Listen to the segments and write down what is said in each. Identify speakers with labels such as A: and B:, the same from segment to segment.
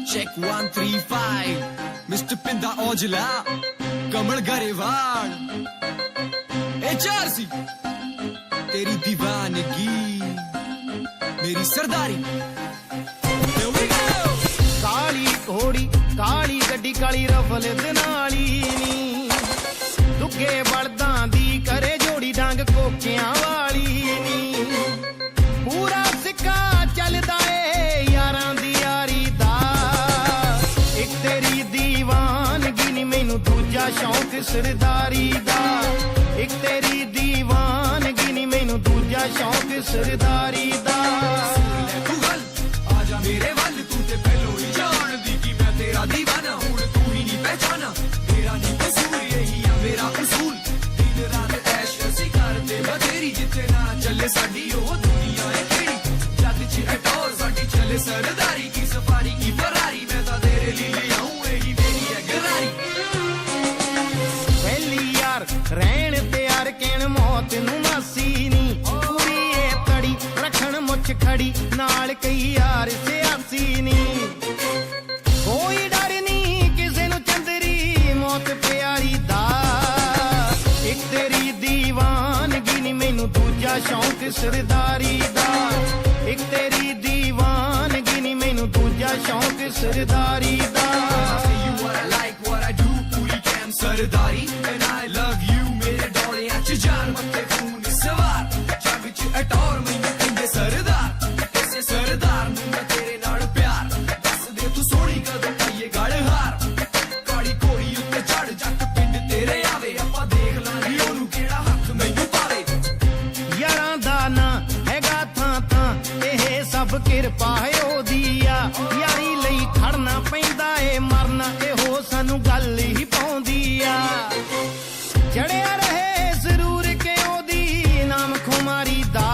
A: Check 1 3 5 Mr. Pinda Ojala Kamal Garewal HRC तेरी दीवानगी मेरी सरदारी Here we go
B: ਕਾਲੀ ਘੋੜੀ ਕਾਲੀ ਗੱਡੀ ਕਾਲੀ ਰਫਲ ਦੇ ਨਾਲੀ ਨੀ ਦੁੱਗੇ ਬਲਦਾਂ ਦੀ ਕਰੇ ਜੋੜੀ ਡੰਗ ਕੋਕਿਆਂ ਵਾਲੀ ਨੀ ਪੂਰਾ ਸਿੱਕਾ ਚੱਲਦਾ ਏ ਯਾਰਾਂ ਦੀ ਯਾਰੀ ਦਾ ਇੱਕ ਤੇਰੀ ਦੀਵਾਨਗੀ ਨੀ ਮੈਨੂੰ ਦੂਜਾ ਸ਼ੌਂਕ ਸਰਦਾਰੀ ਦਾ ਇੱਕ ਤੇਰੀ ਦੀਵਾਨਗੀ ਨੀ ਮੈਨੂੰ ਦੂਜਾ ਸ਼ੌਂਕ ਸਰਦਾਰੀ ਦਾ
A: ਤੂੰ ਗੱਲ ਆ ਜਾ ਮੇਰੇ ਵੱਲ ਤੂੰ ਤੇ ਪਹਿਲੋਂ ਹੀ ਜਾਣਦੀ ਕਿ ਮੈਂ ਤੇਰਾ ਦੀਵਾਨਾ ਹੁਣ ਤੂੰ ਹੀ ਨਹੀਂ ਪਹਿਚਾਨਾ ਤੇਰਾ ਨਹੀਂ ਕਸੂਰ ਇਹੀ ਆ ਮੇਰਾ ਉਸੂਲ ਦਿਨ ਰਾਤ ਐਸ਼ ਅਸੀਂ ਕਰਦੇ ਬਥੇਰੀ ਜਿੱਥੇ ਨਾ ਚੱਲੇ ਸਾਡੀ ਉਹ ਦੁਨੀਆ ਏ ਕਿਹੜੀ ਜੱਗ 'ਚ ਅਟੌਰ ਸਾਡੀ ਚੱਲੇ ਸਰਦਾਰੀ ਕੀ ਸਫਾਰੀ ਕੀ ਫਰਾਰੀ ਮੈਂ ਤਾਂ ਤੇਰੇ ਲਈ ਲਿਆਉਂ ਇਹੀ ਮੇਰੀ ਹੈ ਗਰਾਰੀ
B: ਪਹਿਲੀ ਯਾਰ ਰਹਿਣ ਤੇ ਯਾਰ ਕਹਿਣ ਮੌਤ ਨੂੰ ਮਾਸੀ ਨੀ ਪੂਰੀ ਏ ਤੜੀ ਰੱਖਣ ਮੁੱਛ ਖੜੀ ਨਾਲ ਕਈ ਯਾਰ ਸਿਆਸੀ ਨੀ ਕੋਈ ਡਰ ਨਹੀਂ ਕਿਸੇ ਨੂੰ ਚੰਦਰੀ ਮੌਤ ਪਿਆਰੀ ਦਾ ਇੱਕ ਤੇਰੀ ਦੀਵਾਨਗੀ ਨੀ ਮੈਨੂੰ ਦੂਜਾ ਸ਼ੌਂਕ ਸਰਦਾਰੀ ਦਾ ਇੱਕ ਤੇਰੀ ਦੀਵਾਨਗੀ ਨੀ ਮੈਨੂੰ ਦੂਜਾ ਸ਼ੌਂਕ ਸਰਦਾਰੀ ਦਾ
A: You what I like what I do ਪੂਰੀ ਕੈਮ ਸਰਦਾਰੀ and I love you ਮੇਰੇ ਡੋਲਿਆਂ 'ਚ ਜਾਨ ਮੱਥੇ ਖੂਨ ਸਵਾਰ ਜੱਗ 'ਚ ਅਟੌਰ ਮੈਨੂੰ ਕਹਿੰਦੇ ਸਰਦਾਰ ਕਿਸੇ ਸਰਦਾਰ ਨੂੰ ਮੈਂ ਤੇਰੇ ਨਾਲ ਪਿਆਰ ਦੱਸ ਦੇ ਤੂੰ ਸੋਹਣੀ ਕਦੋਂ ਪਾਈਏ ਗਲ ਹਾਰ ਕਾਲੀ ਘੋੜੀ ਉੱਤੇ ਚੜ ਜੱਟ ਪਿੰਡ ਤੇਰੇ ਆਵੇ ਆਪਾਂ ਦੇਖ ਲਾਂਗੇ ਉਹਨੂੰ ਕਿਹੜਾ ਹੱਥ ਮੈਨੂੰ ਪਾਵੇ
B: ਯਾਰਾਂ ਦਾ ਨਾਂ ਹੈਗਾ ਥਾਂ ਥਾਂ ਇਹ ਸਭ ਕਿਰਪਾ ਹੈ ਉਹਦੀ ਆ ਯਾਰੀ ਲਈ ਖੜਨਾ ਪੈਂਦਾ ਏ ਮਰਨਾ ਇਹੋ ਸਾਨੂੰ ਗੱਲ ਹੀ ਪਾਉਂਦੀ ਆ ਚੜਿਆ ਰਹੇ ਜ਼ਰੂਰ ਕਿ ਉਹਦੀ ਨਾਮ ਖੁਮਾਰੀ ਦਾ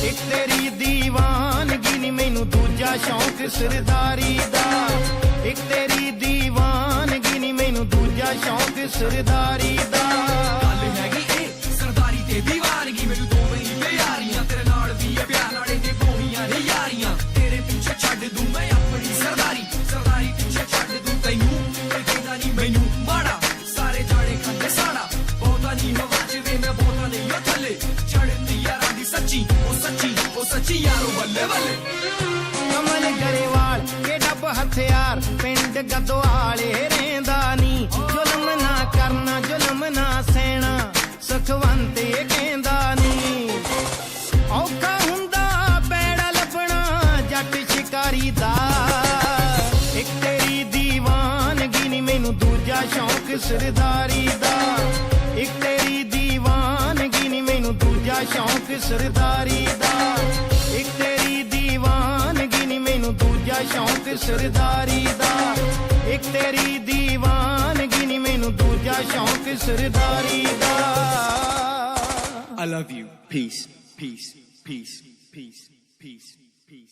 B: ਇੱਕ ਤੇਰੀ ਦੀਵਾਨਗੀ ਨੀ ਮੈਨੂੰ ਦੂਜਾ ਸ਼ੌਂਕ ਸਰਦਾਰੀ ਦਾ ਇੱਕ ਤੇਰੀ ਦੀਵਾਨਗੀ ਨੀ ਮੈਨੂੰ ਦੂਜਾ ਸ਼ੌਂਕ ਸਰਦਾਰੀ ਦਾ
A: ਗੱਲ ਹੈਗੀ ਏ ਸਰਦਾਰੀ ਤੇ ਦੀਵਾਨਗੀ ਮੈਨੂੰ ਦੋਵੇਂ ਹੀ ਪਿਆਰੀਆਂ ਤੇਰੇ ਨਾਲ ਵੀ ਆ ਪਿਆਰ ਨਾਲੇ ਤੇ ਬੋਹੀਆਂ ਨੇ ਯਾਰੀਆਂ ਤੇਰੇ ਪਿੱਛੇ ਛੱਡ ਦੂੰ ਮੈਂ ਆਪਣੀ ਸਰਦਾਰੀ ਸਰਦਾਰੀ ਪਿੱਛੇ ਛੱਡ ਦੂੰ ਤੈਨੂੰ ਕੋਈ ਕਹਿੰਦਾ ਨਹੀਂ ਮੈਨੂੰ ਮਾੜਾ ਸਾਰੇ ਜਾਣੇ ਖਾਂਦੇ ਸਾੜਾ ਬਹੁਤਾ ਨਹੀਂ ਹਵਾ 'ਚ ਵੇ ਮੈਂ ਬਹੁਤਾ ਨਹੀਂ ਉਹ ਥੱਲੇ ਛੱਡਦੀ ਯਾਰਾਂ ਦੀ ਸੱਚੀ ਉਹ ਸੱਚੀ ਯਾਰੋ ਬੱਲੇ ਬੱਲੇ
B: ਕਮਲ ਗਰੇਵਾਲ ਕੇ ਡੱਬ ਹਥਿਆਰ ਪਿੰਡ ਗਦੋਆਲੇ ਰਹਿੰਦਾ ਨੀ ਜ਼ੁਲਮ ਨਾ ਕਰਨਾ ਜ਼ੁਲਮ ਨਾ ਸਹਿਣਾ ਸੁਖਵੰਤ ਇਹ ਕਹਿੰਦਾ ਨੀ ਔਖਾ ਹੁੰਦਾ ਪੈੜਾ ਲੱਭਣਾ ਜੱਟ ਸ਼ਿਕਾਰੀ ਦਾ ਇੱਕ ਤੇਰੀ ਦੀਵਾਨਗੀ ਨੀ ਮੈਨੂੰ ਦੂਜਾ ਸ਼ੌਂਕ ਸਰਦਾਰੀ ਦਾ ਇੱਕ ਤੇਰੀ ਦੀਵਾਨਗੀ ਨੀ ਮੈਨੂੰ ਦੂਜਾ ਸ਼ੌਂਕ ਸਰਦਾਰੀ ਦਾ ਇੱਕ ਤੇਰੀ ਦੀਵਾਨਗੀ ਨੀ ਮੈਨੂੰ ਦੂਜਾ ਸ਼ੌਂਕ ਸਰਦਾਰੀ ਦਾ ਇੱਕ ਤੇਰੀ ਦੀਵਾਨਗੀ ਨੀ ਮੈਨੂੰ ਦੂਜਾ ਸ਼ੌਂਕ ਸਰਦਾਰੀ ਦਾ
A: I love you peace peace peace peace peace peace